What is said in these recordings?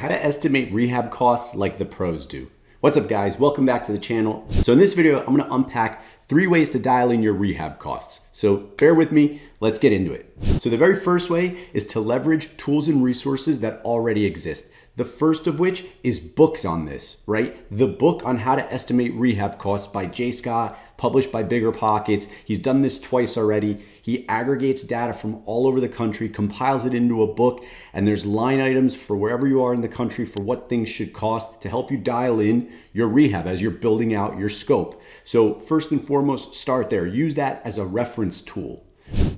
How to estimate rehab costs like the pros do. What's up guys, welcome back to the channel. So in this video, I'm gonna unpack 3 ways to dial in your rehab costs. So bear with me, let's get into it. So the very first way is to leverage tools and resources that already exist. The first of which is books on this, right? The book on how to estimate rehab costs by Jay Scott, published by Bigger Pockets. He's done this twice already. He aggregates data from all over the country, compiles it into a book, and there's line items for wherever you are in the country for what things should cost to help you dial in your rehab as you're building out your scope. So first and foremost, start there. Use that as a reference tool.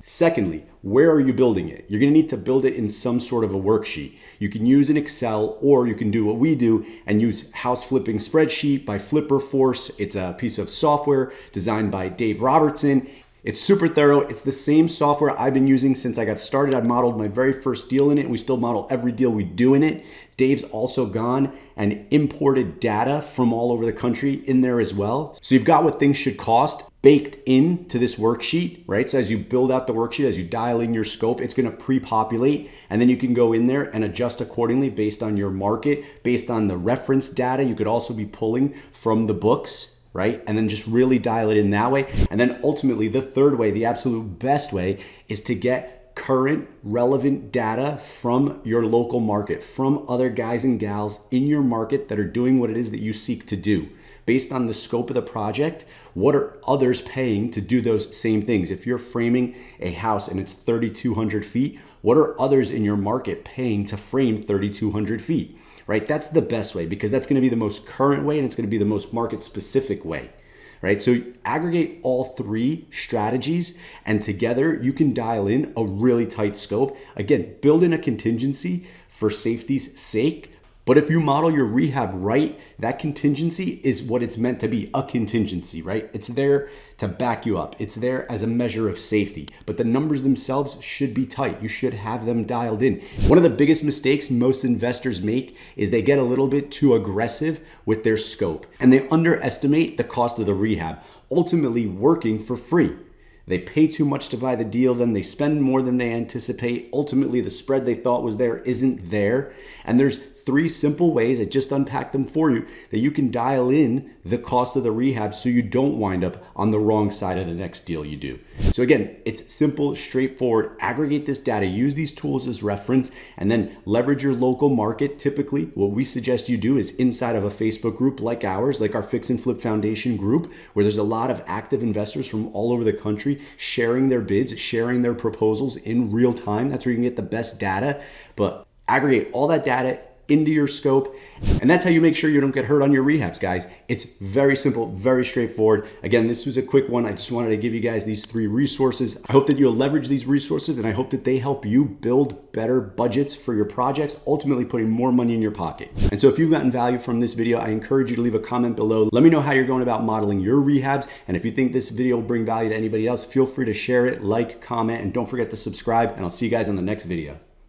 Secondly, where are you building it? You're gonna need to build it in some sort of a worksheet. You can use an Excel, or you can do what we do and use House Flipping Spreadsheet by Flipper Force. It's a piece of software designed by Dave Robertson. It's super thorough. It's the same software I've been using since I got started. I modeled my very first deal in it, and we still model every deal we do in it. Dave's also gone and imported data from all over the country in there as well. So you've got what things should cost baked into this worksheet, right? So as you build out the worksheet, as you dial in your scope, it's gonna pre-populate, and then you can go in there and adjust accordingly based on your market, based on the reference data you could also be pulling from the books, right? And then just really dial it in that way. And then ultimately, the third way, the absolute best way, is to get current relevant data from your local market, from other guys and gals in your market that are doing what it is that you seek to do. Based on the scope of the project, what are others paying to do those same things? If you're framing a house and it's 3,200 feet, what are others in your market paying to frame 3,200 feet? Right? That's the best way, because that's going to be the most current way and it's going to be the most market specific way, right? So aggregate all 3 strategies and together you can dial in a really tight scope. Again, build in a contingency for safety's sake. But if you model your rehab right, that contingency is what it's meant to be, a contingency, right? It's there to back you up. It's there as a measure of safety, but the numbers themselves should be tight. You should have them dialed in. One of the biggest mistakes most investors make is they get a little bit too aggressive with their scope and they underestimate the cost of the rehab, ultimately working for free. They pay too much to buy the deal, then they spend more than they anticipate. Ultimately, the spread they thought was there isn't there. And there's 3 simple ways, I just unpacked them for you, that you can dial in the cost of the rehab so you don't wind up on the wrong side of the next deal you do. So again, it's simple, straightforward. Aggregate this data, use these tools as reference, and then leverage your local market. Typically, what we suggest you do is inside of a Facebook group like ours, like our Fix and Flip Foundation group, where there's a lot of active investors from all over the country sharing their bids, sharing their proposals in real time. That's where you can get the best data, but aggregate all that data into your scope. And that's how you make sure you don't get hurt on your rehabs, guys. It's very simple, very straightforward. Again, this was a quick one. I just wanted to give you guys these 3 resources. I hope that you'll leverage these resources, and I hope that they help you build better budgets for your projects, ultimately putting more money in your pocket. And so if you've gotten value from this video, I encourage you to leave a comment below. Let me know how you're going about modeling your rehabs. And if you think this video will bring value to anybody else, feel free to share it, like, comment, and don't forget to subscribe. And I'll see you guys on the next video.